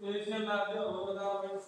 Position डाल दो वो बताओ भाई।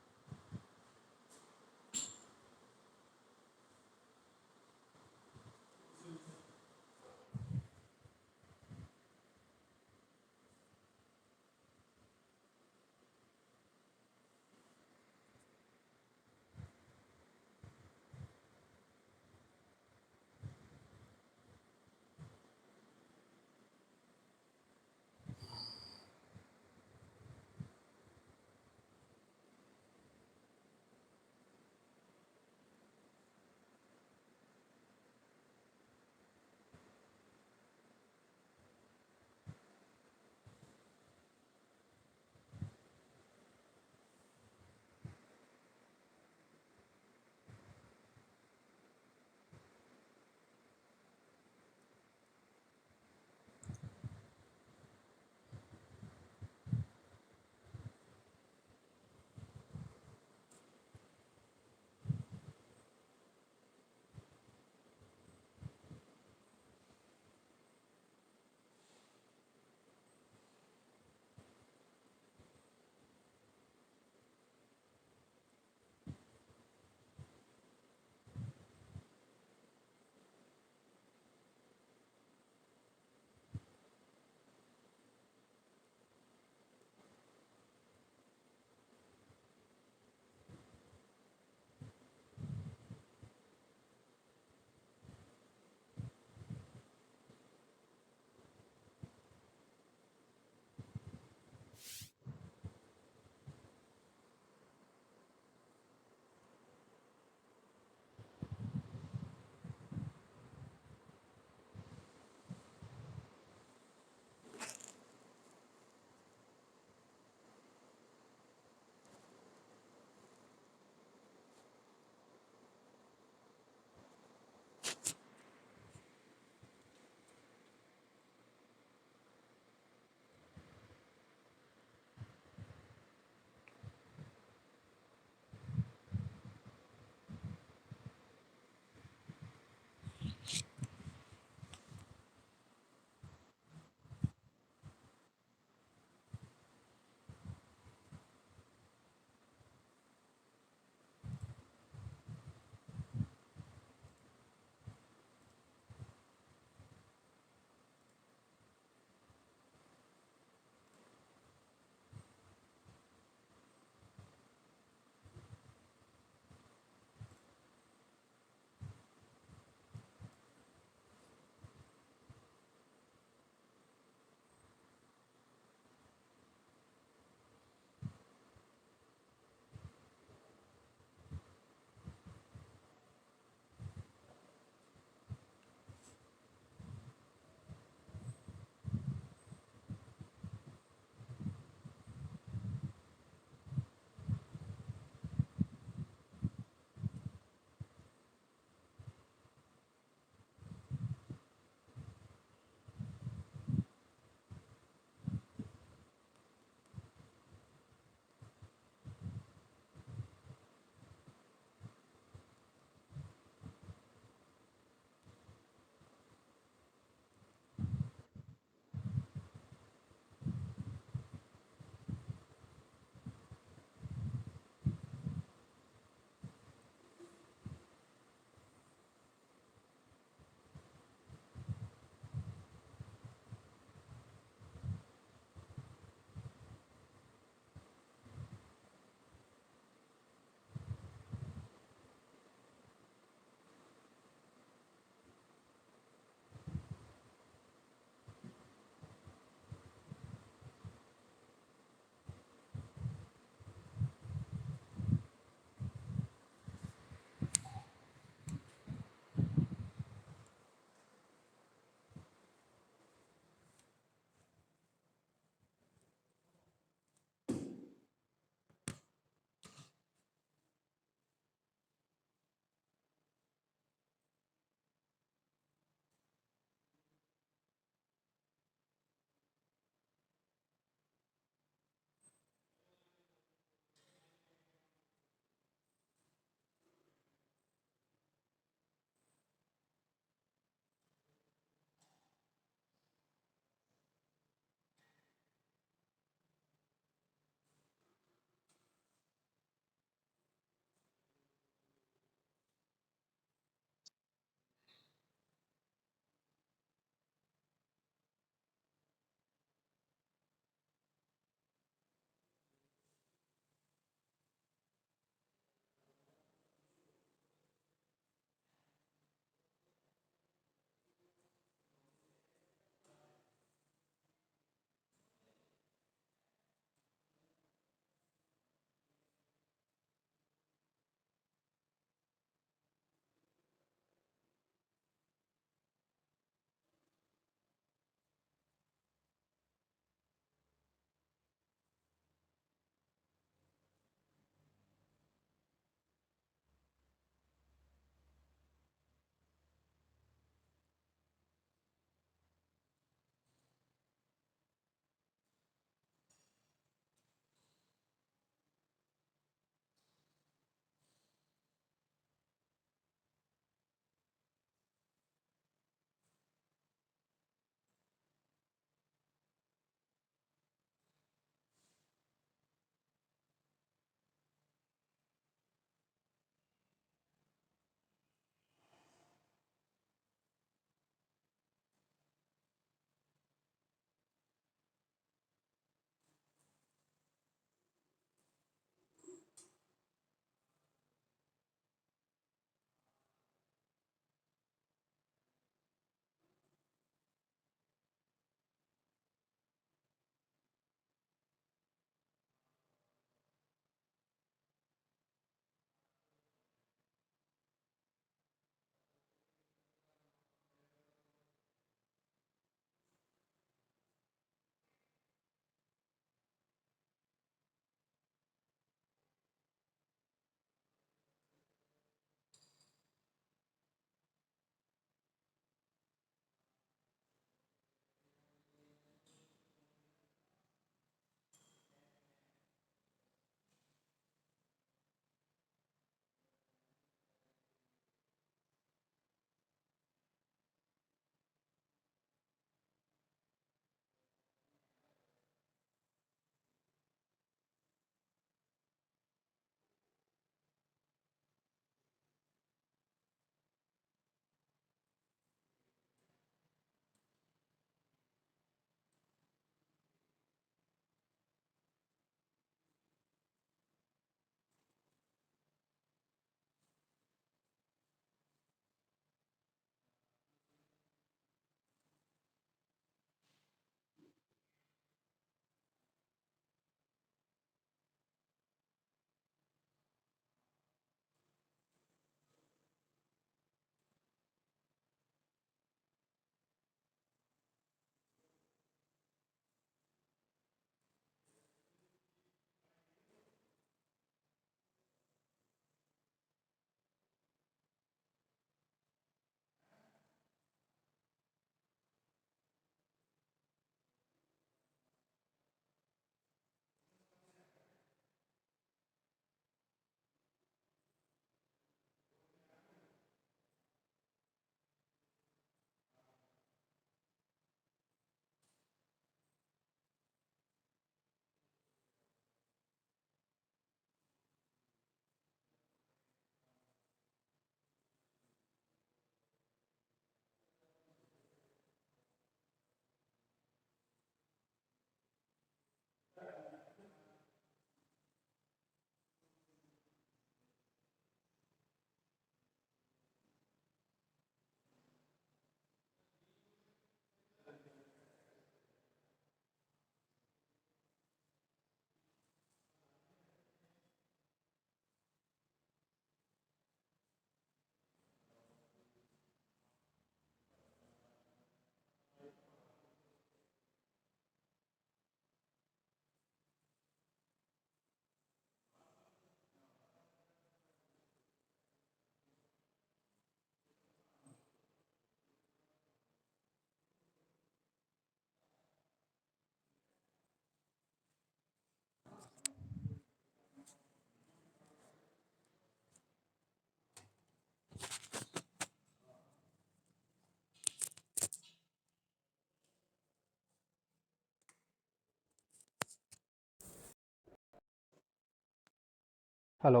हेलो।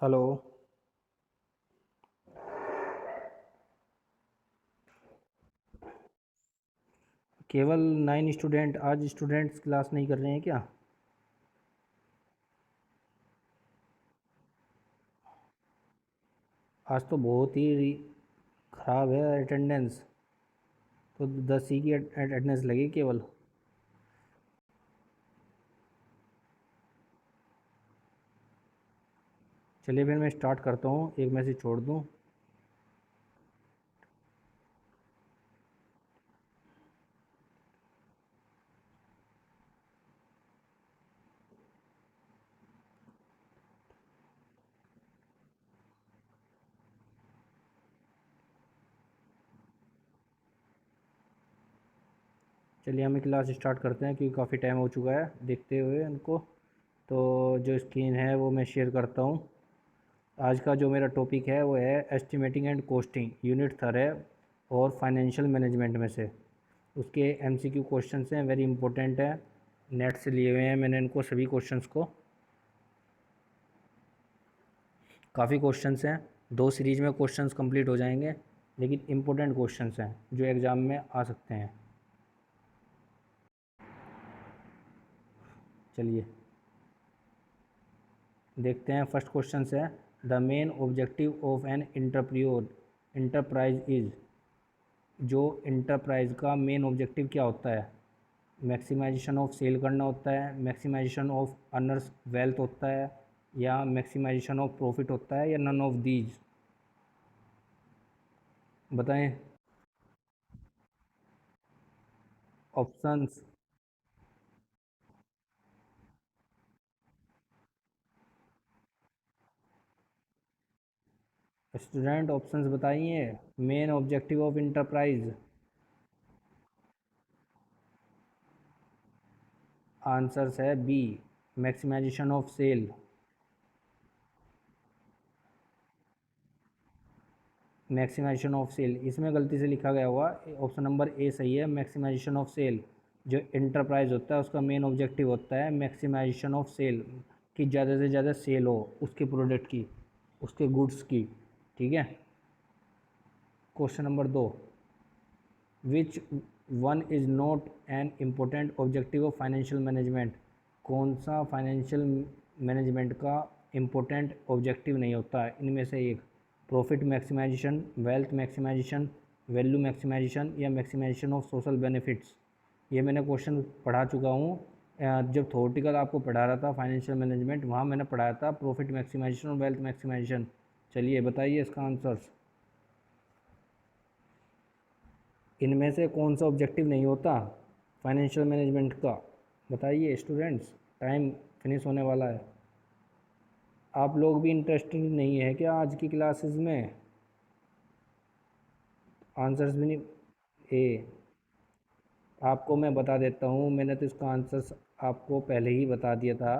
हेलो। केवल 9 स्टूडेंट, आज स्टूडेंट्स क्लास नहीं कर रहे हैं क्या? आज तो बहुत ही ख़राब है अटेंडेंस। तो 10 ही की अटेंडेंस लगी केवल। चलिए फिर मैं स्टार्ट करता हूँ, एक मैसेज छोड़ दूँ। चलिए हम क्लास स्टार्ट करते हैं, क्योंकि काफ़ी टाइम हो चुका है देखते हुए उनको। तो जो स्क्रीन है वो मैं शेयर करता हूँ। आज का जो मेरा टॉपिक है वो है estimating and costing, unit third है और फाइनेंशियल मैनेजमेंट में से। उसके एमसीक्यू क्वेश्चंस हैं, वेरी इंपॉर्टेंट है, नेट से लिए हुए हैं मैंने इनको सभी क्वेश्चंस को। काफ़ी क्वेश्चंस हैं, 2 सीरीज में क्वेश्चंस कंप्लीट हो जाएंगे, लेकिन इम्पोर्टेंट क्वेश्चंस हैं जो एग्ज़ाम में आ सकते हैं। चलिए देखते हैं। फर्स्ट क्वेश्चन है, the main objective of an enterprise is. जो इंटरप्राइज का मेन ऑब्जेक्टिव क्या होता है? मैक्सिमाइजेशन ऑफ सेल करना होता है, मैक्सिमाइजेशन ऑफ अर्नर्स वेल्थ होता है, या मैक्सिमाइजेशन ऑफ प्रॉफिट होता है, या नन ऑफ दीज? बताएं ऑप्शंस। स्टूडेंट ऑप्शंस बताइए। Main objective of enterprise. Answers है B, maximisation of sale. Maximisation of sale इसमें गलती से लिखा गया हुआ, ऑप्शन नंबर ए सही है, मैक्सिमाइजेशन ऑफ सेल। जो इंटरप्राइज होता है उसका मेन ऑब्जेक्टिव होता है मैक्सिमाइजेशन ऑफ सेल, कि ज़्यादा से ज़्यादा सेल हो उसके प्रोडक्ट की, उसके गुड्स की। ठीक है। Question number 2, which one is not an important objective of financial management? कौन सा फाइनेंशियल मैनेजमेंट का इम्पोर्टेंट ऑब्जेक्टिव नहीं होता है इनमें से एक? Profit maximisation, wealth maximisation, value maximisation, या मैक्सिमाइजेशन ऑफ सोशल बेनिफिट्स? ये मैंने क्वेश्चन पढ़ा चुका हूँ। जब थ्योरेटिकल आपको पढ़ा रहा था फाइनेंशियल मैनेजमेंट, वहाँ मैंने पढ़ाया था प्रॉफिट मैक्सिमाइजेशन और वेल्थ मैक्सिमाइजेशन। चलिए बताइए इसका आंसर्स। इनमें से कौन सा ऑब्जेक्टिव नहीं होता फाइनेंशियल मैनेजमेंट का? बताइए स्टूडेंट्स, टाइम फिनिश होने वाला है। आप लोग भी इंटरेस्टेड नहीं है क्या आज की क्लासेस में? आंसर्स भी नहीं। ए, आपको मैं बता देता हूँ, मैंने तो इसका आंसर्स आपको पहले ही बता दिया था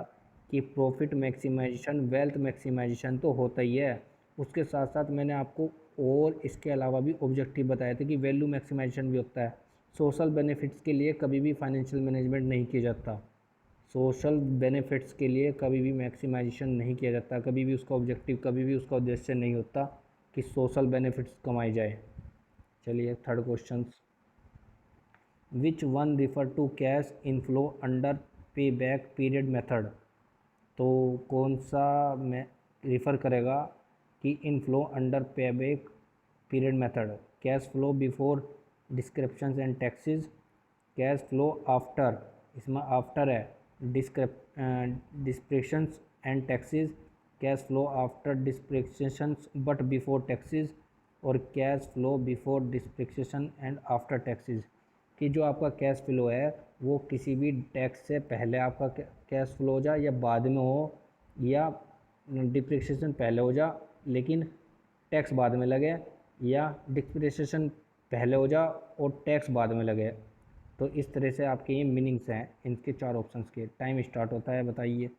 कि प्रॉफिट मैक्सिमाइजेशन वेल्थ मैक्सिमाइजेशन तो होता ही है, उसके साथ साथ मैंने आपको और इसके अलावा भी ऑब्जेक्टिव बताए थे कि वैल्यू मैक्सिमाइजेशन भी होता है। सोशल बेनिफिट्स के लिए कभी भी फाइनेंशियल मैनेजमेंट नहीं किया जाता। सोशल बेनिफिट्स के लिए कभी भी मैक्सिमाइजेशन नहीं किया जाता, कभी भी उसका ऑब्जेक्टिव, कभी भी उसका उद्देश्य नहीं होता कि सोशल बेनिफिट्स कमाई जाए। चलिए third question, which one refer to cash inflow under pay back period method? तो कौन सा में रिफ़र करेगा कि inflow under pay back period method? Cash flow before descriptions and taxes, cash flow after, इसमें आफ्टर है, descriptions and taxes, cash flow after descriptions but before taxes, और cash flow before description and after taxes. कि जो आपका cash flow है वो किसी भी टैक्स से पहले आपका कैश फ्लो हो जाए या बाद में हो, या डिप्रिसिएशन पहले हो जा लेकिन टैक्स बाद में लगे, या डिप्रिसिएशन पहले हो जा और टैक्स बाद में लगे। तो इस तरह से आपके ये मीनिंग्स हैं इनके 4 ऑप्शंस के। टाइम स्टार्ट होता है, बताइए।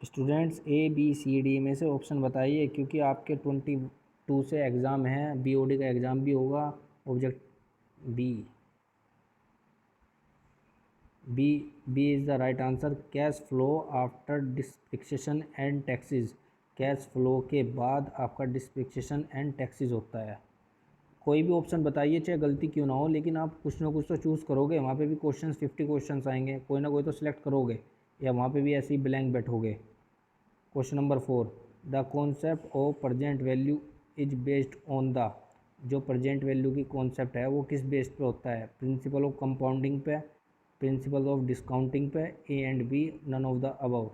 Students A B C D में से ऑप्शन बताइए, क्योंकि आपके 2 से एग्ज़ाम है, BOD का एग्ज़ाम भी होगा। Object B, B is the right answer. Cash flow after destruction and taxes, cash flow के बाद आपका डिस्ट्रिक्शन एंड टैक्सेस होता है। कोई भी ऑप्शन बताइए, चाहे गलती क्यों ना हो, लेकिन आप कुछ ना कुछ तो चूज़ करोगे। वहाँ पे भी क्वेश्चंस 50 क्वेश्चंस आएंगे, कोई ना कोई तो सिलेक्ट करोगे, या वहाँ पे भी ऐसे ही ब्लैंक बैठोगे। Question number 4, the concept of present value is based on the, जो प्रेजेंट वैल्यू की कॉन्सेप्ट है वो किस बेस पे होता है? प्रिंसिपल ऑफ कंपाउंडिंग पे, प्रिंसिपल ऑफ डिस्काउंटिंग पे, A and B, none of the above.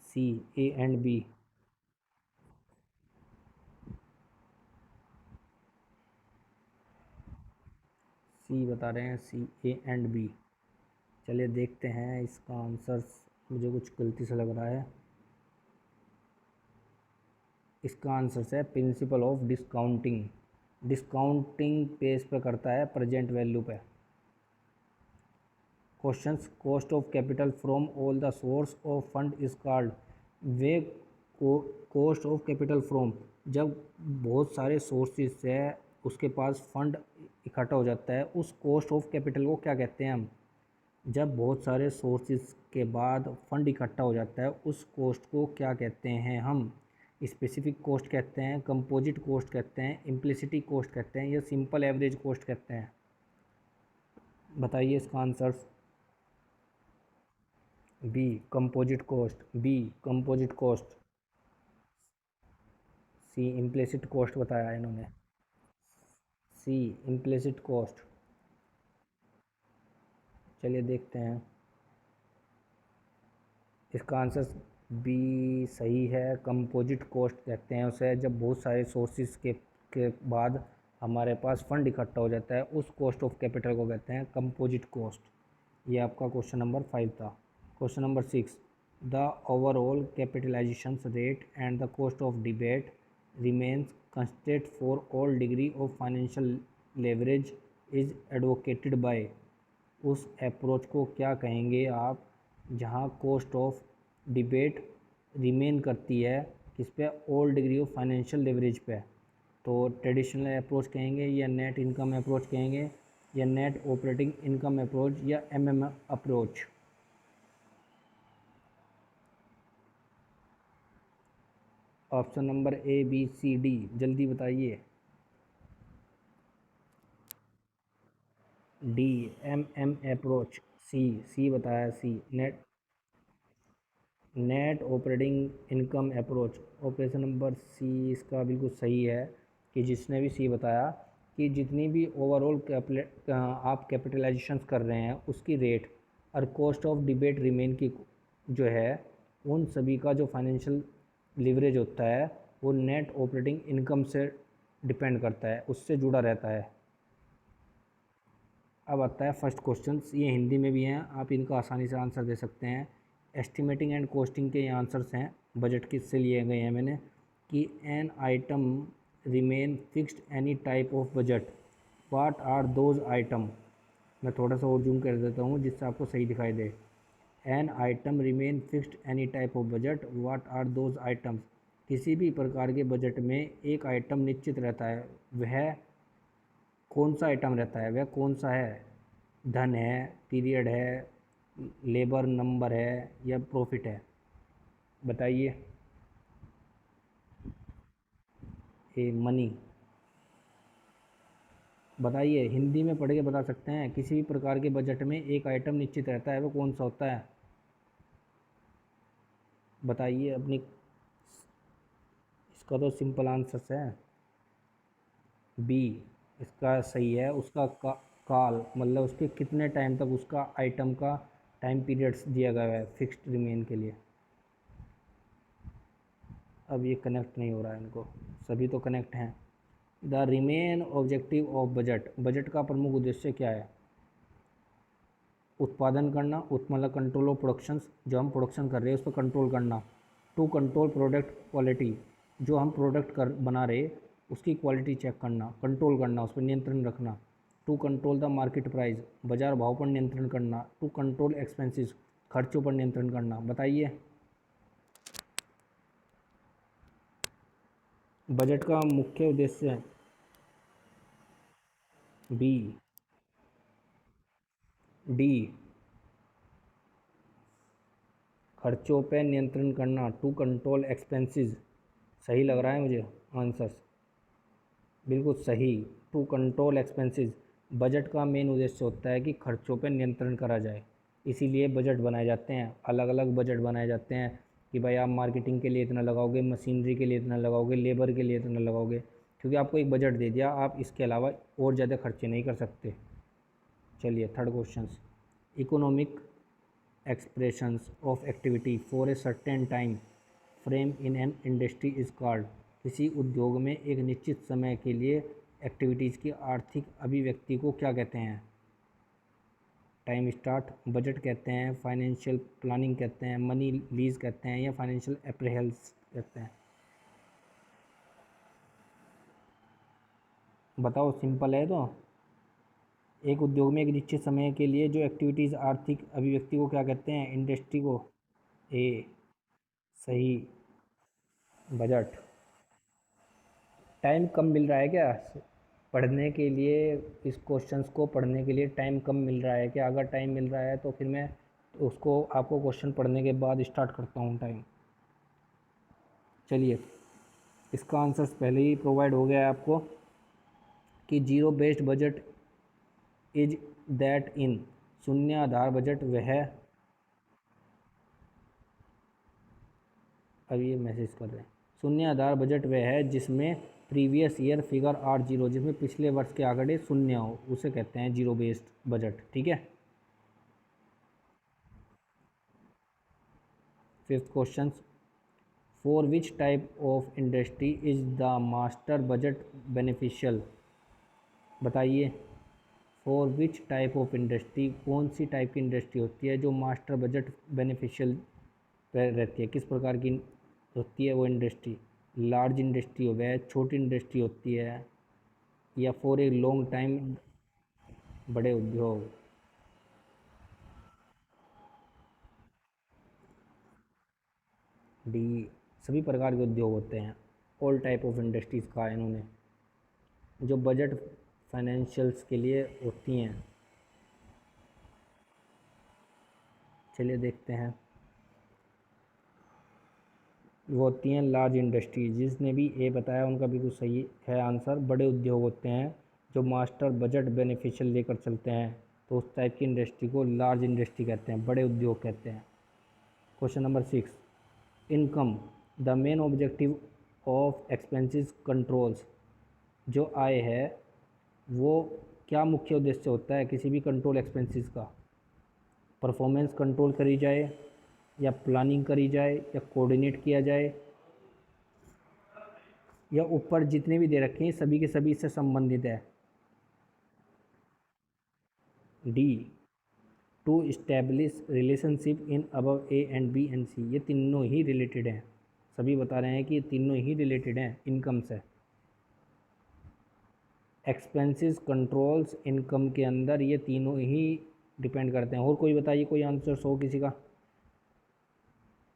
C, A and B. C बता रहे हैं, सी, ए एंड बी। चलिए देखते हैं इसका आंसर। मुझे कुछ गलती से लग रहा है। इसका आंसर है principle of discounting. Discounting page पे करता है प्रेजेंट वैल्यू पे। Questions, cost of capital from all the source of fund is called. Way cost of capital from, जब बहुत सारे सोर्सेज से उसके पास फंड इकट्ठा हो जाता है, उस कॉस्ट ऑफ कैपिटल को क्या कहते हैं हम? जब बहुत सारे सोर्सेज के बाद फंड इकट्ठा हो जाता है, उस कॉस्ट को क्या कहते हैं हम? स्पेसिफिक कॉस्ट कहते हैं, कंपोजिट कॉस्ट कहते हैं, इम्प्लिसिटी कॉस्ट कहते हैं, या सिंपल एवरेज कॉस्ट कहते हैं? बताइए इसका answer. B, composite cost. B, composite cost. C, implicit cost बताया इन्होंने। C, implicit cost. चलिए देखते हैं। इसका आंसर बी सही है। कंपोजिट कॉस्ट कहते हैं उसे, जब बहुत सारे सोर्सेज के बाद हमारे पास फंड इकट्ठा हो जाता है, उस कॉस्ट ऑफ कैपिटल को कहते हैं कंपोजिट कॉस्ट। ये आपका क्वेश्चन नंबर 5 था। Question number 6, the overall capitalization rate and the cost of debate remains constant for all degree of financial leverage is advocated by. उस अप्रोच को क्या कहेंगे आप जहाँ कॉस्ट ऑफ डिबेट रिमेन करती है किस पे? All degree of financial leverage पे। तो ट्रेडिशनल अप्रोच कहेंगे, या नेट इनकम अप्रोच कहेंगे, या नेट ऑपरेटिंग इनकम अप्रोच, या MM approach? Option number A B C D, जल्दी बताइए। D, MM approach. सी बताया, C, net operating income approach. Option number C इसका बिल्कुल सही है, कि जिसने भी सी बताया कि जितनी भी ओवरऑल आप कैपिटलाइजेशन कर रहे हैं उसकी रेट और कॉस्ट ऑफ डिबेट रिमेन की जो है, उन सभी का जो फाइनेंशियल लिवरेज होता है वो नेट ऑपरेटिंग इनकम से डिपेंड करता है, उससे जुड़ा रहता है। अब आता है फर्स्ट क्वेश्चन। ये हिंदी में भी हैं, आप इनका आसानी से आंसर दे सकते हैं। एस्टिमेटिंग एंड कॉस्टिंग के ये आंसर्स हैं, बजट किससे लिए गए हैं मैंने, कि an item remain fixed any type of budget, what are those item. मैं थोड़ा सा और जूम कर देता हूँ जिससे आपको सही दिखाई दे। An item remain fixed any type of budget, what are those items. किसी भी प्रकार के बजट में एक आइटम निश्चित रहता है, वह कौन सा आइटम रहता है? वह कौन सा है? धन है, पीरियड है, लेबर नंबर है, या प्रॉफिट है? बताइए। ए, मनी। बताइए, हिंदी में पढ़ के बता सकते हैं, किसी भी प्रकार के बजट में एक आइटम निश्चित रहता है, वो कौन सा होता है? बताइए अपनी। इसका तो सिंपल आंसर है बी। इसका सही है, उसका काल, मतलब उसके कितने टाइम तक उसका आइटम का टाइम पीरियड्स दिया गया है फिक्स्ड रिमेन के लिए। अब ये कनेक्ट नहीं हो रहा है इनको, सभी तो कनेक्ट हैं। The remain objective of budget, budget का प्रमुख उद्देश्य क्या है? उत्पादन करना, मतलब कंट्रोल ऑफ प्रोडक्शंस, जो हम प्रोडक्शन कर रहे हैं उस पर कंट्रोल करना। टू कंट्रोल प्रोडक्ट क्वालिटी, जो हम प्रोडक्ट बना रहे उसकी क्वालिटी चेक करना, कंट्रोल करना, उस पर नियंत्रण रखना। To control the market price, बाजार भाव पर नियंत्रण करना। टू कंट्रोल एक्सपेंसेस, खर्चों पर नियंत्रण करना। बताइए। बजट का मुख्य उद्देश्य बी, डी, खर्चों पर नियंत्रण करना, टू कंट्रोल एक्सपेंसेस। सही लग रहा है मुझे आंसर, बिल्कुल सही। टू कंट्रोल एक्सपेंसेस, बजट का मेन उद्देश्य होता है कि खर्चों पर नियंत्रण करा जाए, इसीलिए बजट बनाए जाते हैं, अलग अलग बजट बनाए जाते हैं कि भाई आप मार्केटिंग के लिए इतना लगाओगे, मशीनरी के लिए इतना लगाओगे, लेबर के लिए इतना लगाओगे, क्योंकि आपको एक बजट दे दिया, आप इसके अलावा और ज़्यादा खर्चे नहीं कर सकते। चलिए third question, economic expressions of activity for a certain time frame in an industry is called। किसी उद्योग में एक निश्चित समय के लिए एक्टिविटीज़ की आर्थिक अभिव्यक्ति को क्या कहते हैं? टाइम स्टार्ट, बजट कहते हैं, फाइनेंशियल प्लानिंग कहते हैं, मनी लीज कहते हैं, या फाइनेंशियल अप्रेहल्स कहते हैं? बताओ, सिंपल है तो। एक उद्योग में एक निश्चित समय के लिए जो एक्टिविटीज़ आर्थिक अभिव्यक्ति को क्या कहते हैं? इंडस्ट्री को। ए, सही, बजट। टाइम कम मिल रहा है क्या पढ़ने के लिए? इस क्वेश्चंस को पढ़ने के लिए टाइम कम मिल रहा है क्या? अगर टाइम मिल रहा है तो फिर मैं उसको आपको क्वेश्चन पढ़ने के बाद स्टार्ट करता हूँ टाइम। चलिए, इसका आंसर पहले ही प्रोवाइड हो गया है आपको कि zero based budget is that in, शून्य आधार बजट वह, अभी ये मैसेज कर रहे हैं, शून्य आधार बजट वह है जिसमें previous year figure are zero, जिसमें पिछले वर्ष के आंकड़े शून्य हो, उसे कहते हैं जीरो बेस्ड बजट। ठीक है। Fifth question, for which type of industry is the master budget beneficial? बताइए, for which type of industry, कौन सी टाइप की इंडस्ट्री होती है जो मास्टर बजट बेनिफिशियल रहती है? किस प्रकार की होती है वो इंडस्ट्री? लार्ज इंडस्ट्री हो गया, छोटी इंडस्ट्री होती है, या फॉर ए लॉन्ग टाइम बड़े उद्योग? डी, सभी प्रकार के उद्योग होते हैं, ऑल टाइप ऑफ इंडस्ट्रीज़ कहा है इन्होंने, जो बजट फाइनेंशियल्स के लिए होती हैं। चलिए देखते हैं, वो होती हैं लार्ज इंडस्ट्री। जिसने भी ए बताया उनका बिल्कुल सही है आंसर। बड़े उद्योग होते हैं जो मास्टर बजट बेनिफिशियल लेकर चलते हैं, तो उस टाइप की इंडस्ट्री को लार्ज इंडस्ट्री कहते हैं, बड़े उद्योग कहते हैं। Question number 6, income, the main objective of expenses controls. जो आय है वो क्या मुख्य उद्देश्य होता है किसी भी कंट्रोल एक्सपेंसेस का? परफॉर्मेंस कंट्रोल करी जाए, या प्लानिंग करी जाए, या कोऑर्डिनेट किया जाए, या ऊपर जितने भी दे रखे हैं सभी के सभी इससे संबंधित है? D, to establish relationship in above A and B and C. ये तीनों ही रिलेटेड हैं, सभी बता रहे हैं कि ये तीनों ही रिलेटेड हैं इनकम से। एक्सपेंसेस कंट्रोल्स इनकम के अंदर ये तीनों ही डिपेंड करते हैं। और कोई बताइए, कोई आंसर हो किसी का?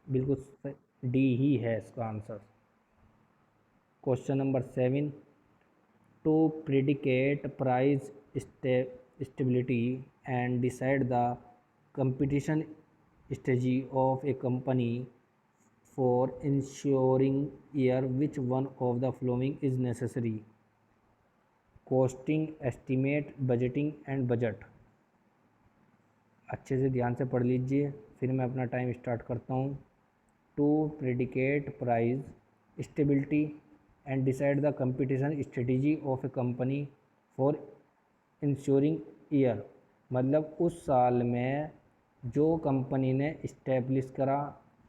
बिल्कुल डी ही है इसका answer. Question number 7, to predicate price stability and decide the competition strategy of a company for ensuring year which one of the following is necessary? Costing, estimate, budgeting and budget. अच्छे से ध्यान से पढ़ लीजिए, फिर मैं अपना टाइम स्टार्ट करता हूँ। To predicate price stability and decide the competition strategy of a company for insuring year, मतलब उस साल में जो कंपनी ने इस्टेब्लिश करा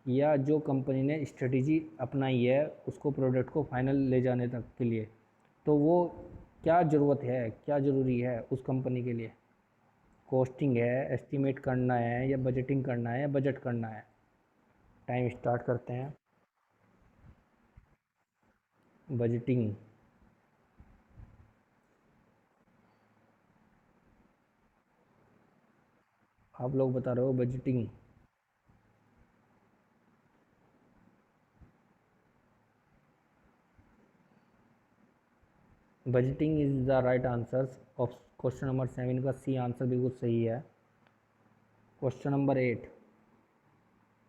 या जो कंपनी ने स्ट्रेटजी अपनाई है उसको प्रोडक्ट को फाइनल ले जाने तक के लिए, तो वो क्या ज़रूरत है, क्या ज़रूरी है उस कंपनी के लिए? कॉस्टिंग है, एस्टीमेट करना है, या बजटिंग करना है, या बजट करना है? टाइम स्टार्ट करते हैं। बजटिंग। आप लोग बता रहे हो budgeting. Budgeting is the right answer of question number 7 का सी आंसर बिल्कुल सही है। Question number 8,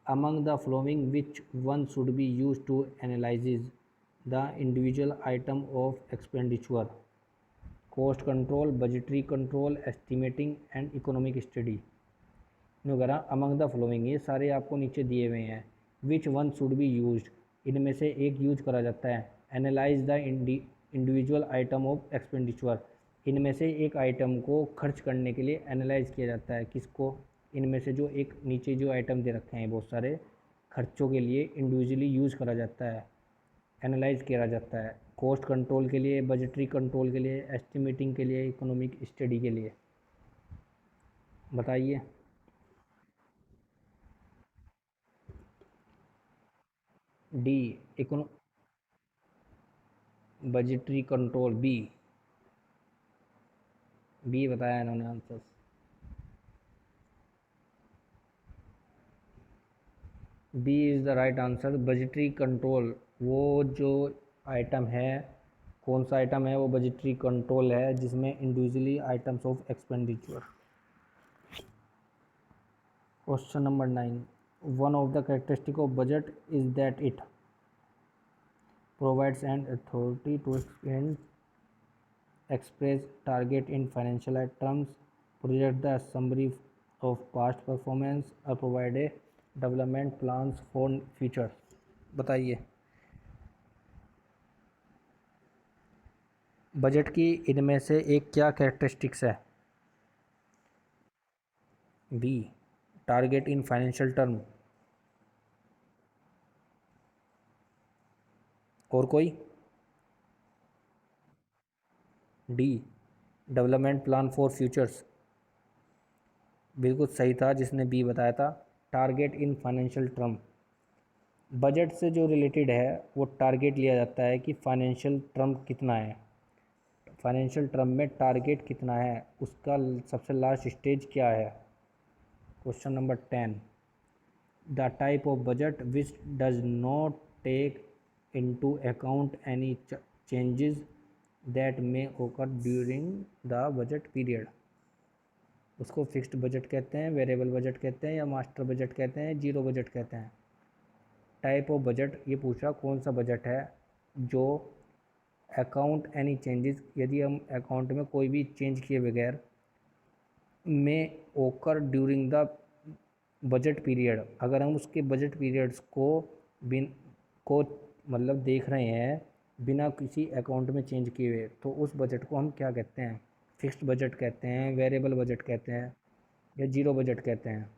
among the following which one should be used to analyze the individual item of expenditure? Cost control, budgetary control, estimating and economic study। वगैरह among the flowing ये सारे आपको नीचे दिए हुए हैं। Which one should be used, इनमें से एक यूज करा जाता है। Analyse the individual item of expenditure, इनमें से एक आइटम को खर्च करने के लिए एनालाइज किया जाता है। किसको? इनमें से जो एक नीचे जो आइटम दे रखे हैं बहुत सारे खर्चों के लिए इंडिविजुअली यूज करा जाता है, एनालाइज किया जाता है। कॉस्ट कंट्रोल के लिए, बजटरी कंट्रोल के लिए, एस्टिमेटिंग के लिए, इकोनॉमिक स्टडी के लिए। बताइए। डी इकोनो बजटरी कंट्रोल, बी बताया इन्होंने answer. B is the right answer. Budgetary control वो जो आइटम है, कौन सा आइटम है वो बजटरी कंट्रोल है जिसमें individually items of expenditure. Question number 9, one of the characteristic of budget is that it provides an authority to express target in financial terms, project the summary of past performance और provide a development plans for future। बताइए। Budget की इनमें से एक क्या characteristics है? Be target in financial term. और कोई? D development plan for futures. बिल्कुल सही था जिसने बी बताया था, target in financial term. Budget से जो रिलेटेड है वो टारगेट लिया जाता है कि फाइनेंशियल टर्म कितना है, फाइनेंशियल टर्म में टारगेट कितना है, उसका सबसे लास्ट स्टेज क्या है। Question number 10, the type of budget which does not take into account any changes that may occur during the budget period. उसको फिक्स्ड बजट कहते हैं, वेरिएबल बजट कहते हैं, या मास्टर बजट कहते हैं, जीरो बजट कहते हैं। टाइप ऑफ बजट ये पूछ रहा कौन सा बजट है जो अकाउंट एनी चेंजेस, यदि हम अकाउंट में कोई भी चेंज किए बगैर, में ओकर ड्यूरिंग द बजट पीरियड, अगर हम उसके बजट पीरियड्स को बिन को मतलब देख रहे हैं बिना किसी अकाउंट में चेंज किए हुए, तो उस बजट को हम क्या कहते हैं? फिक्स्ड बजट कहते हैं, वेरिएबल बजट कहते हैं, या जीरो बजट कहते हैं।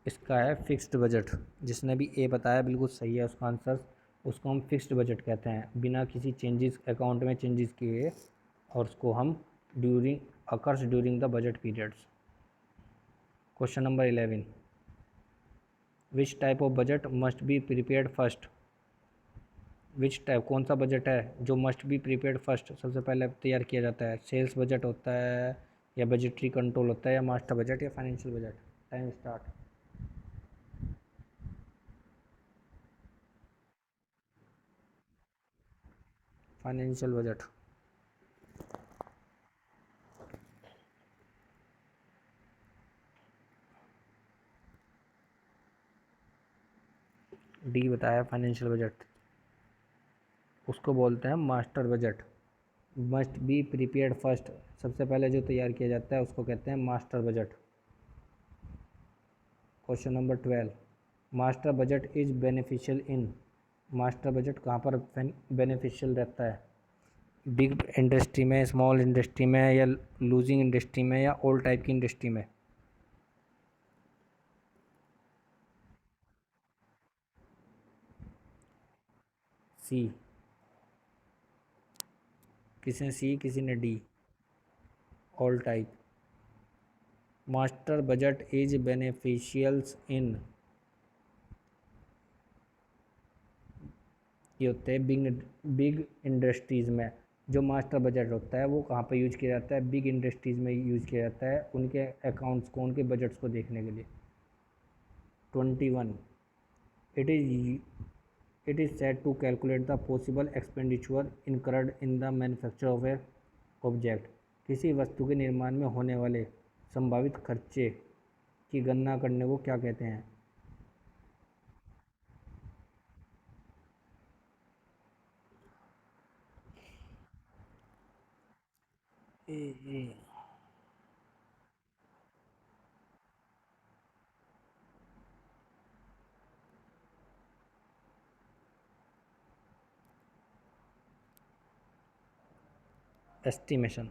इसका है फिक्स्ड बजट। जिसने भी ए बताया बिल्कुल सही है उसका आंसर। उसको हम फिक्स्ड बजट कहते हैं, बिना किसी चेंजेस अकाउंट में चेंजेस किए, और उसको हम during occurs during the budget periods. Question number 11, which type of budget must be prepared first. Which type कौन सा बजट है जो मस्ट बी प्रिपेयर्ड फर्स्ट, सबसे पहले तैयार किया जाता है? सेल्स बजट होता है, या बजटरी कंट्रोल होता है, या मास्टर बजट, या financial budget. Time start. Financial budget. D बताया फाइनेंशियल बजट। उसको बोलते हैं master budget. Must be prepared first, सबसे पहले जो तैयार किया जाता है उसको कहते हैं master budget. Question number 12, master budget is beneficial in. Master budget कहाँ पर बेनिफिशियल रहता है? बिग इंडस्ट्री में, स्मॉल इंडस्ट्री में, या लूजिंग इंडस्ट्री में, या ऑल टाइप की इंडस्ट्री में। सी। किसी ने सी, किसी ने D. All type. Master budget is beneficials in ये होते हैं बिग बिग इंडस्ट्रीज़ में। जो मास्टर बजट होता है वो कहाँ पे यूज किया जाता है? बिग इंडस्ट्रीज़ में यूज किया जाता है, उनके अकाउंट्स को, उनके बजट्स को देखने के लिए। 21, it is it is said to calculate the possible expenditure incurred in the manufacture of a object। किसी वस्तु के निर्माण में होने वाले संभावित खर्चे की गणना करने को क्या कहते हैं? एस्टिमेशन।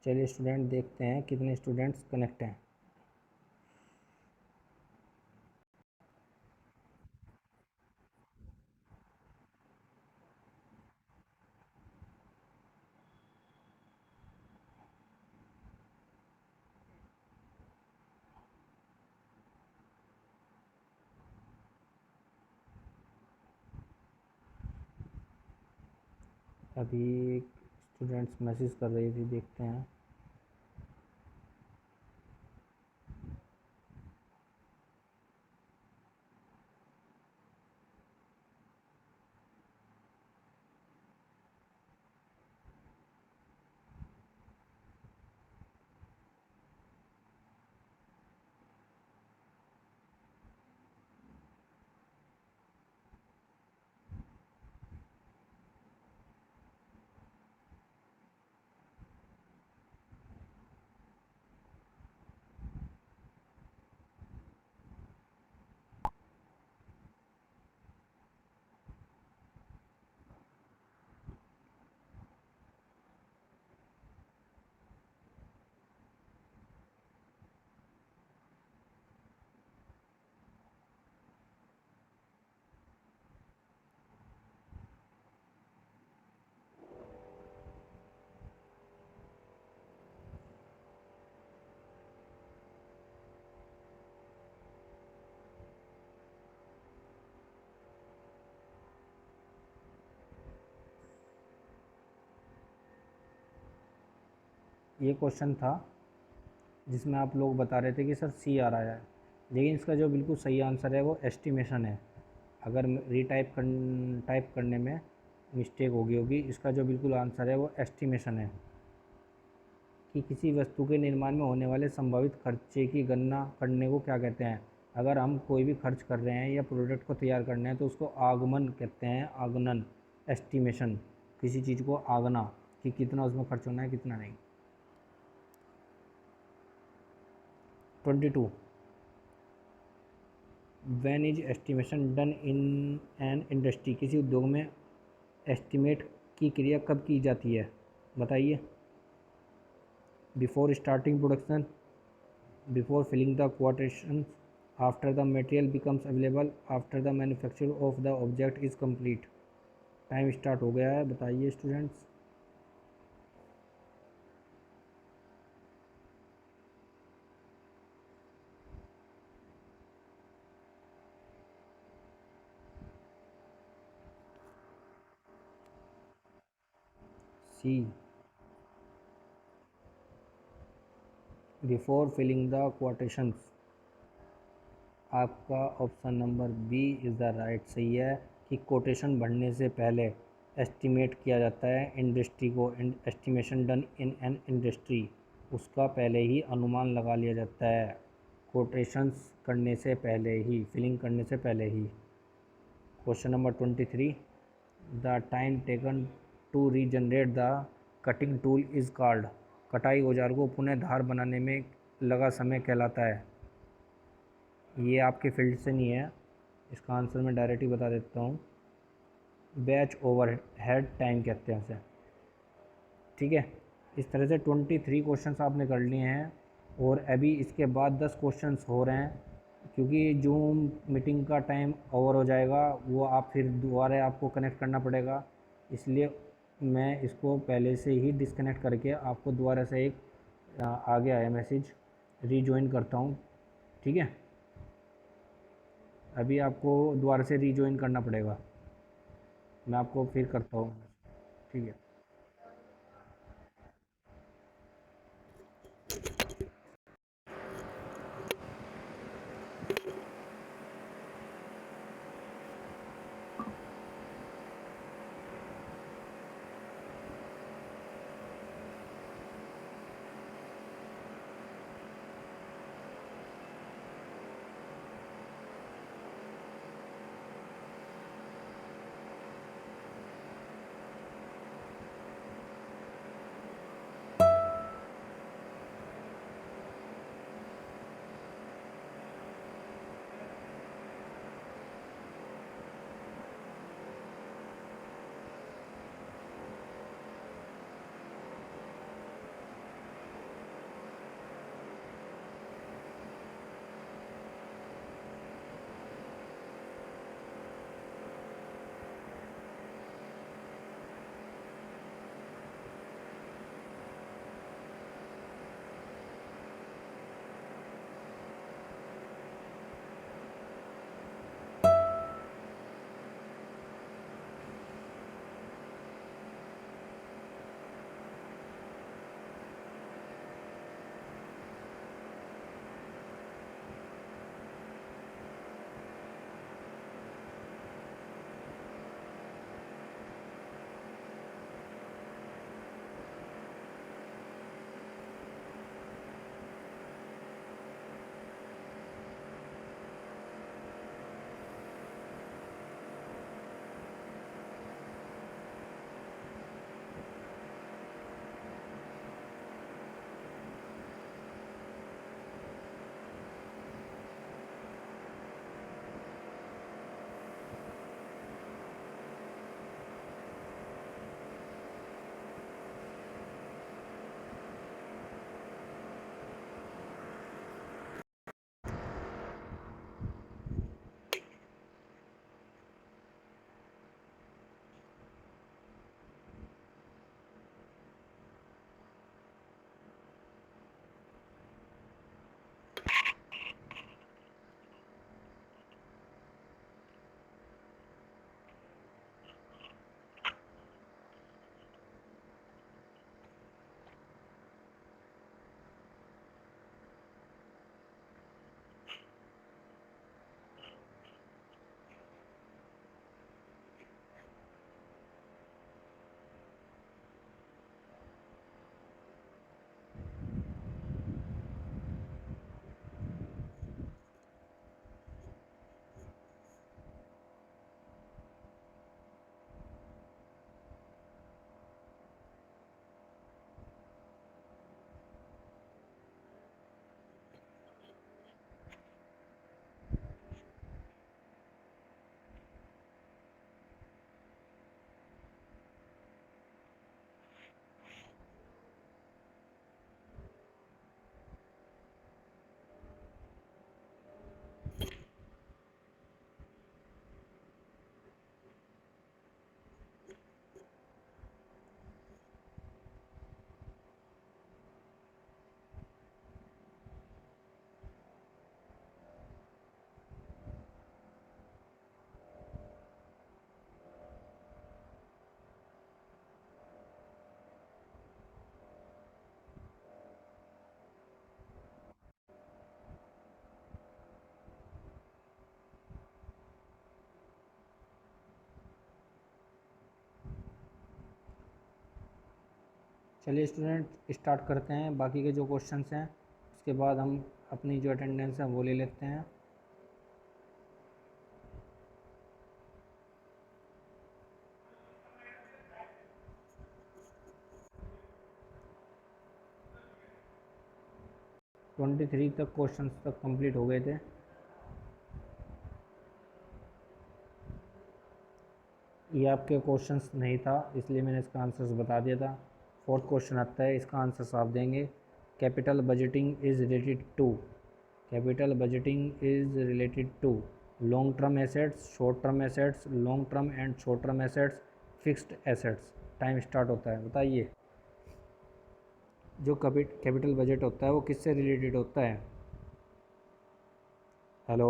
चलिए स्टूडेंट, देखते हैं कितने स्टूडेंट्स कनेक्ट हैं। अभी स्टूडेंट्स मैसेज कर रही थी, देखते हैं। ये क्वेश्चन था जिसमें आप लोग बता रहे थे कि सर सी आ रहा है, लेकिन इसका जो बिल्कुल सही आंसर है वो एस्टिमेशन है। अगर टाइप करने में मिस्टेक होगी, इसका जो बिल्कुल आंसर है वो एस्टिमेशन है। कि किसी वस्तु के निर्माण में होने वाले संभावित खर्चे की गणना करने को क्या कहते हैं? अगर हम कोई भी खर्च कर रहे हैं या प्रोडक्ट को तैयार करना है तो उसको आगमन कहते हैं, आगमन, एस्टिमेशन। किसी चीज़ को आगना कि कितना उसमें खर्च होना है, कितना नहीं। 22, when is estimation done in an industry. किसी उद्योग में एस्टिमेट की क्रिया कब की जाती है? बताइए। Before starting production, before filling the quotations, after the material becomes available, after the manufacture of the object is complete। Time start हो गया है, बताइए students. C, before filling the quotations। आपका option number B is the right सही है कि quotation भरने से पहले एस्टिमेट किया जाता है इंडस्ट्री को। Estimation done in an industry, उसका पहले ही अनुमान लगा लिया जाता है, कोटेशंस करने से पहले ही, फिलिंग करने से पहले ही। Question number 23, the time taken to regenerate the cutting tool is called. कटाई औजार को पुनः धार बनाने में लगा समय कहलाता है। ये आपके फील्ड से नहीं है, इसका आंसर मैं डायरेक्ट ही बता देता हूँ। बैच ओवर हेड टाइम कहते हैं उसे। ठीक है, इस तरह से 23 क्वेश्चंस आपने कर लिए हैं और अभी इसके बाद 10 क्वेश्चंस हो रहे हैं। क्योंकि जूम मीटिंग का टाइम ओवर हो जाएगा, वो आप फिर दोबारा आपको कनेक्ट करना पड़ेगा, इसलिए मैं इसको पहले से ही डिस्कनेक्ट करके आपको दोबारा से एक आ गया है मैसेज, रीजॉइन करता हूँ। ठीक है, अभी आपको दोबारा से रीजॉइन करना पड़ेगा। मैं आपको फिर करता हूँ। ठीक है। चलिए स्टूडेंट स्टार्ट करते हैं, बाकी के जो क्वेश्चंस हैं उसके बाद हम अपनी जो अटेंडेंस है वो ले लेते हैं। ट्वेंटी थ्री तक क्वेश्चंस तक कंप्लीट हो गए थे। ये आपके क्वेश्चंस नहीं था इसलिए मैंने इसका आंसर्स बता दिया था। फोर्थ क्वेश्चन आता है, इसका आंसर्स आप देंगे। Capital budgeting is related to, capital budgeting is related to long term assets, short term assets, long term and short term assets, fixed assets. Time start होता है, बताइए। जो कैपिटल बजट होता है वो किससे रिलेटेड होता है? हेलो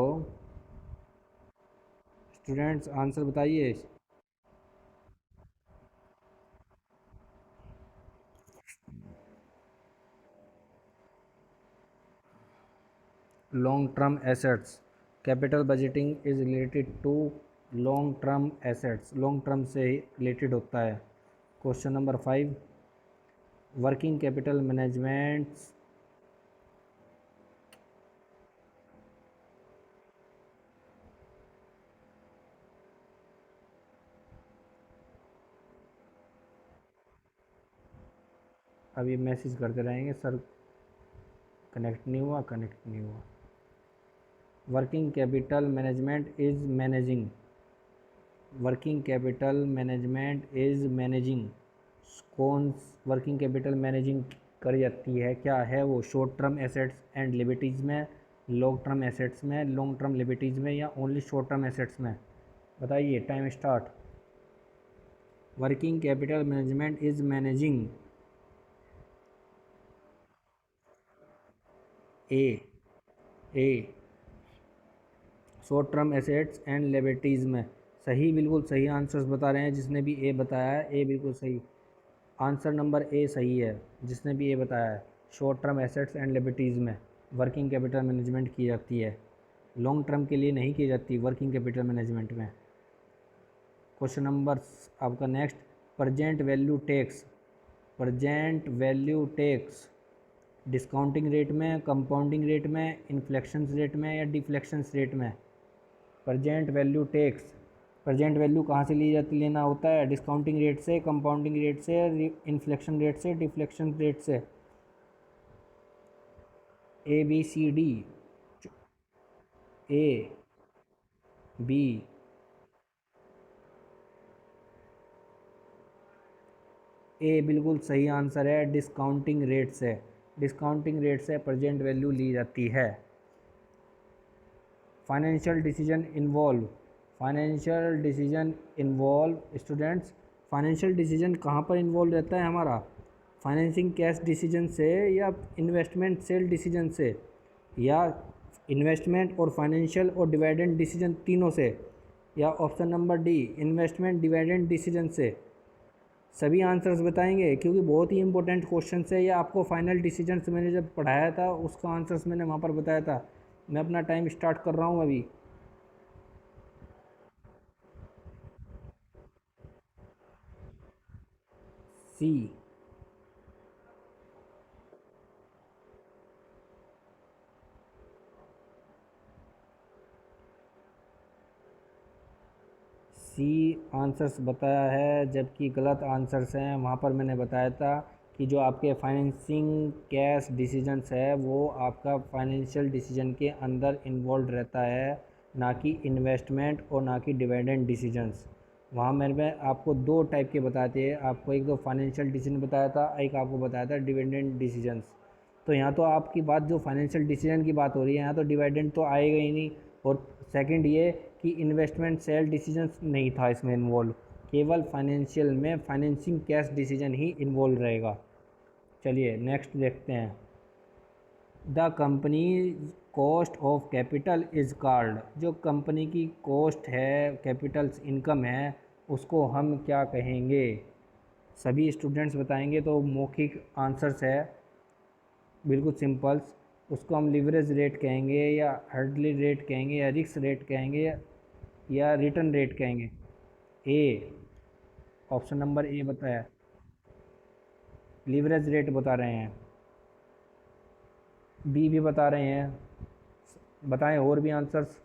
स्टूडेंट्स, आंसर बताइए। Long term assets, capital budgeting is related to long term assets, long term से रिलेटेड होता है। Question number 5, working capital management अभी मैसेज करते रहेंगे सर, कनेक्ट नहीं हुआ, कनेक्ट नहीं हुआ। Working capital management is managing, working capital management is managing, कौन वर्किंग कैपिटल मैनेजिंग करी जाती है, क्या है वो? Short term assets and liabilities में, लॉन्ग टर्म एसेट्स में, लॉन्ग टर्म लिबिलिटीज़ में, या ओनली शॉर्ट टर्म एसेट्स में? बताइए, time start. Working capital management is managing a a short term assets and liabilities में। सही, बिल्कुल सही आंसर्स बता रहे हैं जिसने भी ए बताया है, ए बिल्कुल सही आंसर, नंबर ए सही है जिसने भी ए बताया है। Short term assets and liabilities में वर्किंग कैपिटल मैनेजमेंट की जाती है, लॉन्ग टर्म के लिए नहीं की जाती वर्किंग कैपिटल मैनेजमेंट में। क्वेश्चन नंबर आपका next, present value tax, present value tax discounting rate में, कंपाउंडिंग रेट में, इन्फ्लेक्शन रेट में, या डिफ्लेक्शन रेट में? Present value tax, present value कहाँ से ली जाती लेना होता है? डिस्काउंटिंग रेट से, कंपाउंडिंग रेट से, इन्फ्लेक्शन रेट से, डिफ्लेक्शन रेट से? A B C D, A B, A बिल्कुल सही आंसर है, डिस्काउंटिंग रेट से, डिस्काउंटिंग रेट से प्रेजेंट वैल्यू ली जाती है। Financial decision involve, financial decision involve students, financial decision कहाँ पर इन्वॉल्व रहता है हमारा? फाइनेंसिंग कैश डिसीजन से, या इन्वेस्टमेंट सेल डिसीजन से, या इन्वेस्टमेंट और फाइनेंशियल और डिविडेंड डिसीजन तीनों से, या option number D investment dividend decision से? सभी आंसर्स बताएंगे क्योंकि बहुत ही इंपॉर्टेंट क्वेश्चन है। ये आपको फाइनल डिसीजंस मैंने जब पढ़ाया था उसका आंसर्स मैंने वहाँ पर बताया था। मैं अपना टाइम स्टार्ट कर रहा हूँ अभी। सी, सी आंसर्स बताया है, जबकि गलत आंसर्स हैं। वहाँ पर मैंने बताया था कि जो आपके फाइनेंसिंग कैश डिसीजंस है वो आपका फाइनेंशियल डिसीजन के अंदर इन्वॉल्व रहता है, ना कि इन्वेस्टमेंट और ना कि डिविडेंड डिसीजंस। वहाँ मैंने आपको दो टाइप के बताए थे, आपको एक तो फाइनेंशियल डिसीजन बताया था, एक आपको बताया था डिविडेंड डिसीजंस। तो यहाँ तो आपकी बात जो फाइनेंशियल डिसीजन की बात हो रही है, यहाँ तो डिविडेंड तो आएगा ही नहीं। और सेकंड ये कि इन्वेस्टमेंट सेल डिसीजंस नहीं था इसमें इन्वॉल्व, केवल फाइनेंशियल में फाइनेंसिंग कैश डिसीजन ही इन्वॉल्व रहेगा। चलिए नेक्स्ट देखते हैं। The company cost of capital is called, जो कंपनी की कॉस्ट है, कैपिटल्स इनकम है, उसको हम क्या कहेंगे? सभी स्टूडेंट्स बताएंगे तो मौखिक आंसर्स है, बिल्कुल सिंपल्स। उसको हम लिवरेज रेट कहेंगे, या हर्डली रेट कहेंगे, या रिस्क रेट कहेंगे, या रिटर्न रेट कहेंगे? ए, ऑप्शन नंबर ए बताया, लिवरेज रेट बता रहे हैं। बी भी बता रहे हैं, बताएं और भी आंसर्स।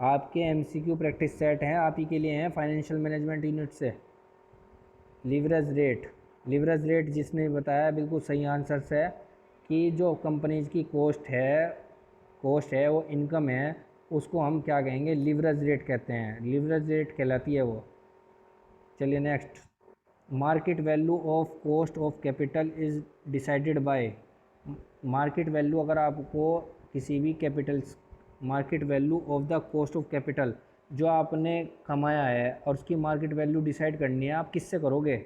आपके एमसीक्यू प्रैक्टिस सेट हैं, आप ही के लिए हैं फाइनेंशियल मैनेजमेंट यूनिट से। लिवरेज रेट, लिवरेज रेट जिसने बताया बिल्कुल सही आंसर्स है कि जो कंपनीज की कॉस्ट है वो इनकम है, उसको हम क्या कहेंगे? लिवरेज रेट कहते हैं, लिवरेज रेट कहलाती है वो। चलिए next, market value of cost of capital is decided by, market value अगर आपको किसी भी Capitals, market value of the cost of capital जो आपने कमाया है और उसकी मार्केट वैल्यू डिसाइड करनी है, आप किससे करोगे?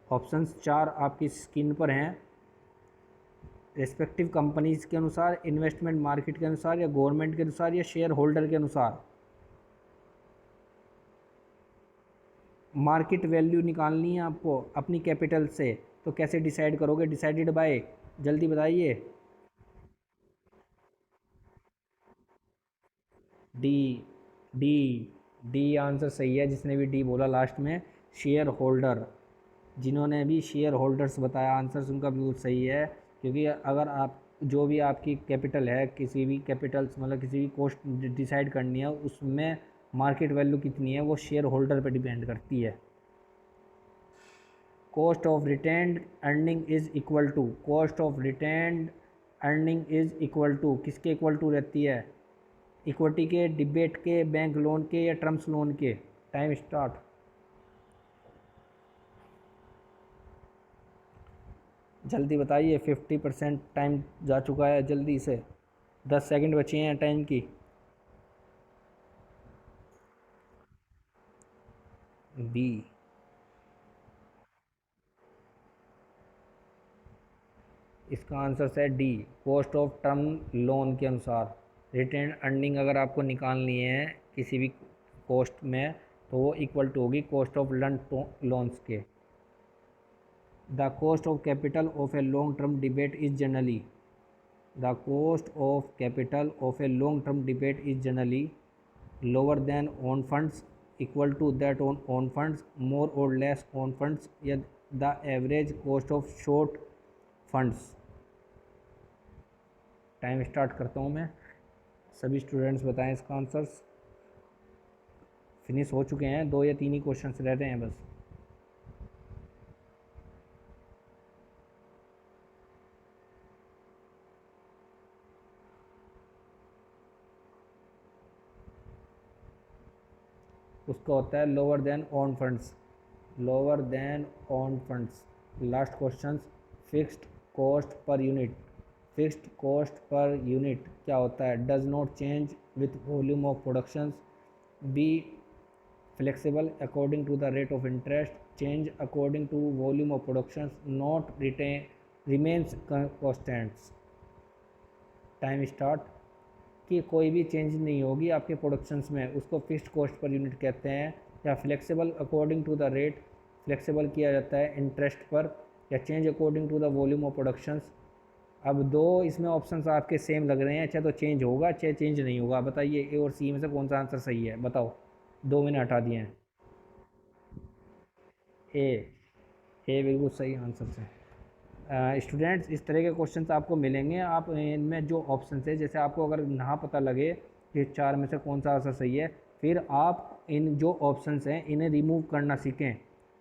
ऑप्शंस चार आपकी स्क्रीन पर हैं। रेस्पेक्टिव कंपनीज़ के अनुसार, इन्वेस्टमेंट मार्केट के अनुसार, या गवर्नमेंट के अनुसार, या शेयर होल्डर के अनुसार? मार्केट वैल्यू निकालनी है आपको अपनी कैपिटल से, तो कैसे डिसाइड करोगे? डिसाइडेड बाय, जल्दी बताइए। डी, डी, डी आंसर सही है। जिसने भी डी बोला लास्ट में, शेयर होल्डर, जिन्होंने भी शेयर होल्डर्स बताया आंसर उनका बिल्कुल सही है। क्योंकि अगर आप जो भी आपकी कैपिटल है, किसी भी कैपिटल्स मतलब किसी भी कॉस्ट डिसाइड करनी है, उसमें मार्केट वैल्यू कितनी है वो शेयर होल्डर पर डिपेंड करती है। Cost of retained earning is equal to, cost of retained earning is equal to किसके इक्वल टू रहती है? इक्विटी के, डिबेट के, बैंक लोन के, या ट्रम्स लोन के? Time start. जल्दी बताइए, 50% टाइम जा चुका है, जल्दी से 10 सेकंड बचे हैं टाइम की। बी, इसका आंसर है D, cost of term loan के अनुसार। रिटेन अर्निंग अगर आपको निकालनी है किसी भी कॉस्ट में, तो वो इक्वल टू होगी कॉस्ट ऑफ लोन्स के। The cost of capital of a long term debate is generally, the cost of capital of a long term debate is generally lower than own funds, equal to that on own funds, more और less own funds, या the average cost of short funds. Time start करता हूँ मैं। सभी students बताएं इसका answers. Finish हो चुके हैं, 2 या 3 ही क्वेश्चंस रह रहे हैं बस। उसका होता है lower than own funds, lower than own funds. Last question, fixed cost per unit, fixed cost per unit क्या होता है? Does not change with volume of productions, B flexible according to the rate of interest, change according to volume of productions, not retain remains constants. Time start. कि कोई भी change नहीं होगी आपके productions में, उसको फिक्स्ड कॉस्ट पर यूनिट कहते हैं। या flexible according to the rate, flexible किया जाता है इंटरेस्ट पर। या change according to the volume of productions. अब 2 इसमें ऑप्शंस आपके सेम लग रहे हैं, चाहे तो चेंज होगा चाहे चेंज नहीं होगा। बताइए ए और सी में से कौन सा आंसर सही है? बताओ, 2 मैंने हटा दिए हैं। ए, ए बिल्कुल सही आंसर है। स्टूडेंट्स, इस तरह के क्वेश्चंस आपको मिलेंगे। आप इनमें जो ऑप्शन है, जैसे आपको अगर ना पता लगे कि 4 में से कौन सा आंसर सही है, फिर आप इन जो ऑप्शंस हैं इन्हें रिमूव करना सीखें।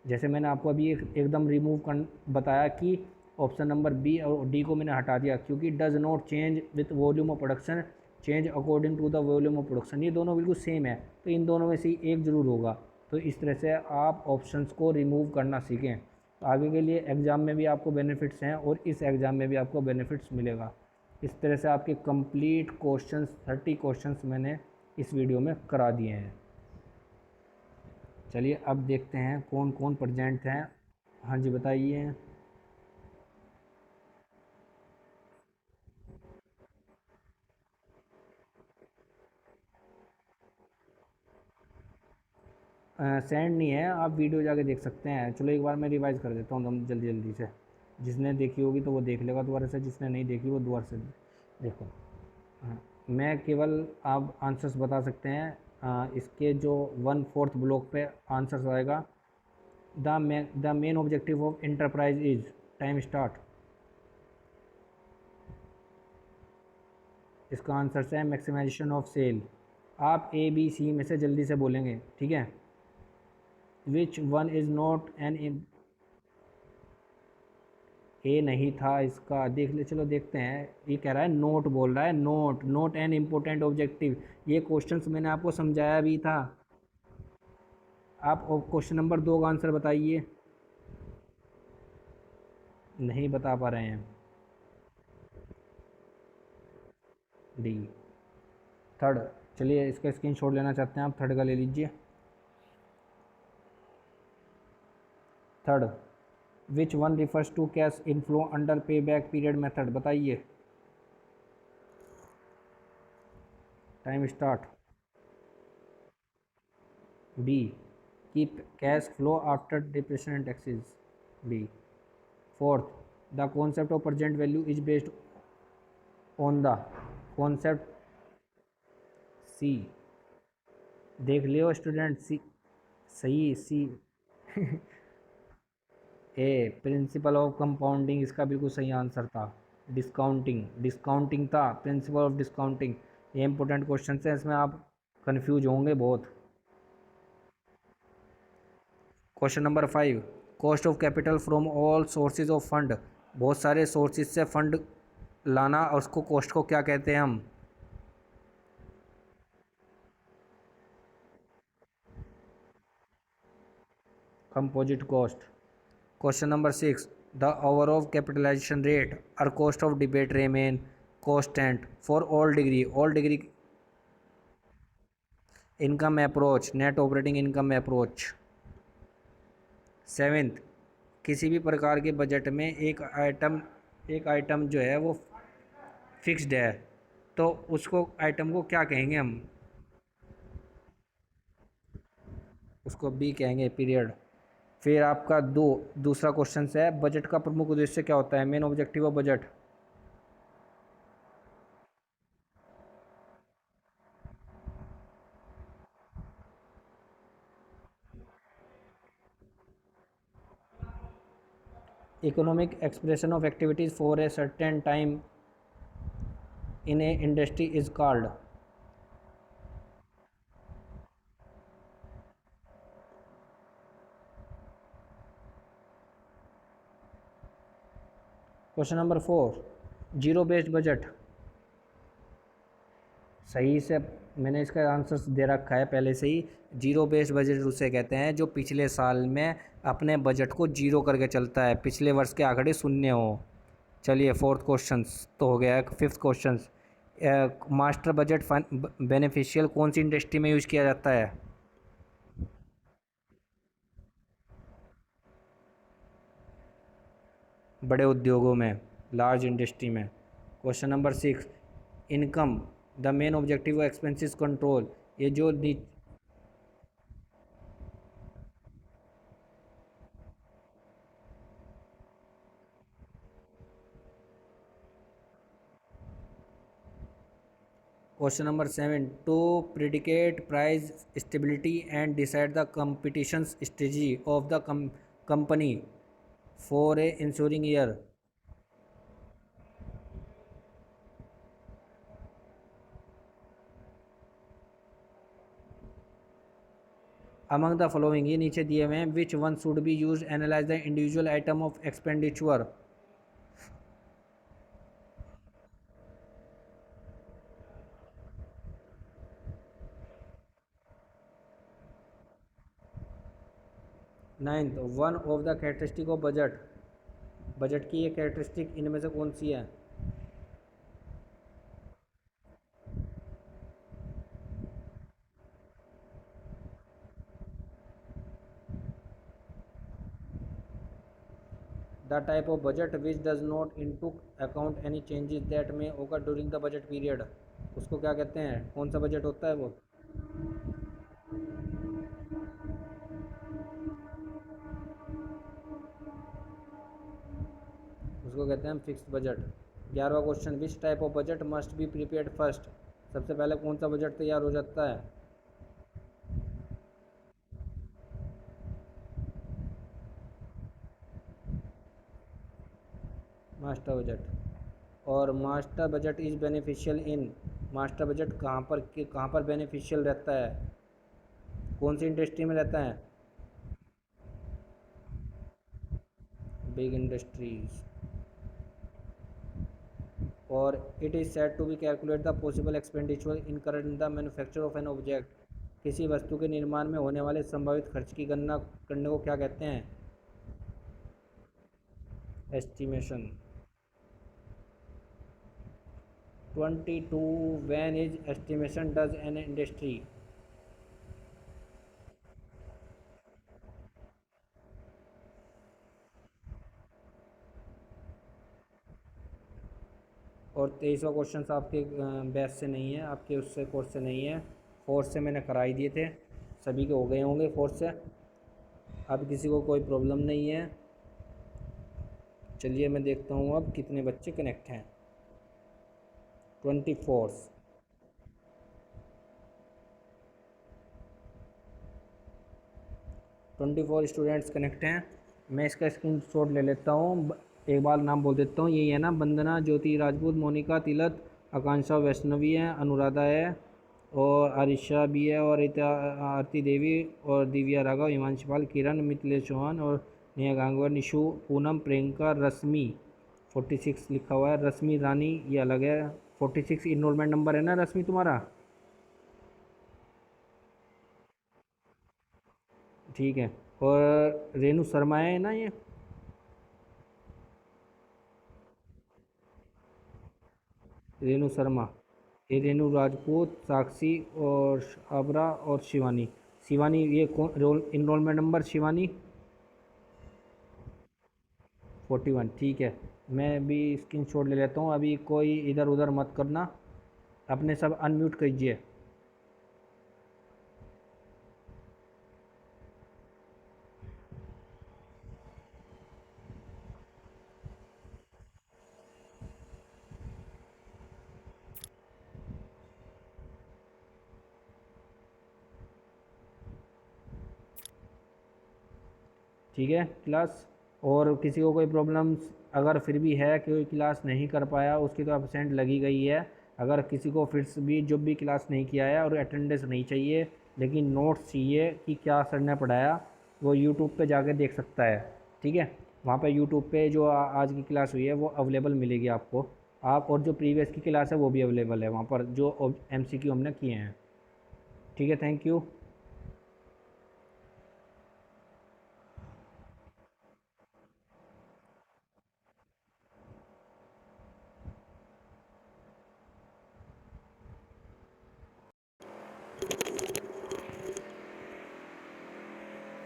जैसे मैंने आपको अभी एकदम रिमूव कर बताया कि ऑप्शन नंबर बी और डी को मैंने हटा दिया, क्योंकि does not change with volume of production, change according to the volume of production, ये दोनों बिल्कुल सेम है, तो इन दोनों में से एक ज़रूर होगा। तो इस तरह से आप ऑप्शंस को रिमूव करना सीखें। आगे के लिए एग्ज़ाम में भी आपको बेनिफिट्स हैं और इस एग्ज़ाम में भी आपको बेनिफिट्स मिलेगा। इस तरह से आपके कंप्लीट क्वेश्चंस 30 क्वेश्चंस मैंने इस वीडियो में करा दिए हैं। चलिए अब देखते हैं कौन कौन प्रेजेंट हैं। हाँ जी बताइए। सेंड नहीं है, आप वीडियो जाके देख सकते हैं। चलो एक बार मैं रिवाइज़ कर देता हूँ एकदम जल्दी जल्दी से। जिसने देखी होगी तो वो देख लेगा दोबारा से, जिसने नहीं देखी वो दोबारा से देखो। हाँ, मैं केवल आप आंसर्स बता सकते हैं। इसके जो 1/4 ब्लॉक पे आंसर्स आएगा। The main objective of enterprise is, time start. इसका आंसर है मैक्सिमाइजेशन ऑफ सेल। आप ए बी सी में से जल्दी से बोलेंगे, ठीक है? Which one is not an, A नहीं था इसका, देख ले। चलो देखते हैं, ये कह रहा है नोट, बोल रहा है note, note N important objective. ये क्वेश्चंस मैंने आपको समझाया भी था। आप क्वेश्चन नंबर 2 का आंसर बताइए। नहीं बता पा रहे हैं। D, third. चलिए इसका स्क्रीनशॉट लेना चाहते हैं आप, थर्ड का ले लीजिए। Third, which one refers to cash inflow under pay back period method? बताइए। Time start. बी, कि cash flow after depression and taxes. B. Fourth, the concept of present value is based on the concept. C. देख लियो student, C सही। C. A principle of compounding इसका बिल्कुल सही answer था। Discounting, discounting था, principle of discounting. ये important question है, इसमें आप कंफ्यूज होंगे बहुत। Question number 5, cost of capital from all sources of fund. बहुत सारे सोर्सेज से फंड लाना और उसको कॉस्ट को क्या कहते हैं हम? Composite cost. Question number 6, the over of capitalization rate और cost of debate remain constant for all degree. All degree income approach, net operating income approach. Seventh, किसी भी प्रकार के बजट में एक आइटम जो है वो फिक्स्ड है, तो उसको आइटम को क्या कहेंगे हम? उसको बी कहेंगे, पीरियड। फिर आपका दूसरा क्वेश्चन है, बजट का प्रमुख उद्देश्य क्या होता है? Main objective of budget. Economic expression of activities for a certain time in A industry is called. Question number 4, zero based budget. सही से मैंने इसका आंसर दे रखा है पहले से ही। जीरो बेस्ड बजट उसे कहते हैं जो पिछले साल में अपने बजट को जीरो करके चलता है, पिछले वर्ष के आंकड़े शून्य हो। चलिए, फोर्थ क्वेश्चन तो हो गया है। Fifth question, master budget beneficial कौन सी इंडस्ट्री में यूज़ किया जाता है? बड़े उद्योगों में, लार्ज इंडस्ट्री में। Question number 6, income the main objective expenses control. ये जो question number 7, to predicate price stability and decide the competition strategy of the company for a insuring year. Among the following, ये नीचे दिए हुए हैं, which one should be use analyse the individual item of expenditure. Ninth, one of the characteristic of budget. Budget की ये characteristic इनमें से कौन सी है? The type of budget which does not into account any changes that में ओकर during the budget period. उसको क्या कहते हैं? कौन सा बजट होता है वो? उसको कहते हैं फिक्स्ड बजट। 11वां question, which type of budget must be prepared first. सबसे पहले कौन सा बजट तैयार हो जाता है? Master budget. और master budget is beneficial in, master budget कहाँ पर बेनिफिशियल रहता है? कौन सी इंडस्ट्री में रहता है? Big industries. और it is said to be calculate the possible expenditure incurred in the manufacture of an object. किसी वस्तु के निर्माण में होने वाले संभावित खर्च की गणना करने को क्या कहते हैं? Estimation. 22, when is estimation does an industry. और 23वां क्वेश्चन आपके बैच से नहीं है, आपके उससे कोर्स से नहीं है, फोर्थ से मैंने कराई दिए थे, सभी के हो गए होंगे फोर्थ से। अब किसी को कोई प्रॉब्लम नहीं है। चलिए मैं देखता हूँ अब कितने बच्चे कनेक्ट हैं। 24। 24 स्टूडेंट्स कनेक्ट हैं। मैं इसका स्क्रीनशॉट ले लेता हूँ। एक बार नाम बोल देता हूँ, यही है ना, वंदना, ज्योति राजपूत, मोनिका तिलक, आकांक्षा वैष्णवी है, अनुराधा है, और आरिशा भी है, और आरती देवी, और दिव्या राघव, हिमांशु पाल, किरण, मिथिलेश चौहान, और नेहा गांगवर, निशु, पूनम, प्रियंका, रश्मि। 46 लिखा हुआ है, रश्मि रानी ये अलग है। 46 इनरोलमेंट नंबर है ना रश्मि तुम्हारा? ठीक है। और रेणु शर्मा है ना ये? रेणु शर्मा, ये रेणु राजपूत, साक्षी, और आबरा, और शिवानी। शिवानी ये कौन रोल इनरोलमेंट नंबर शिवानी? 41, ठीक है। मैं भी स्क्रीनशॉट ले लेता हूँ। अभी कोई इधर उधर मत करना, अपने सब अनम्यूट कीजिए। ठीक है क्लास। और किसी को कोई प्रॉब्लम्स अगर फिर भी है कि कोई क्लास नहीं कर पाया, उसकी तो एब्सेंट लगी गई है। अगर किसी को फिर से भी जब भी क्लास नहीं किया है और अटेंडेंस नहीं चाहिए लेकिन नोट्स चाहिए कि क्या सर ने पढ़ाया, वो यूट्यूब पे जाके देख सकता है। ठीक है, वहाँ पे यूट्यूब पे जो आज की क्लास हुई है वो अवेलेबल मिलेगी आपको। आप और जो प्रीवियस की क्लास है वो भी अवेलेबल है वहाँ पर, जो MCQ हमने किए हैं। ठीक है, थैंक यू।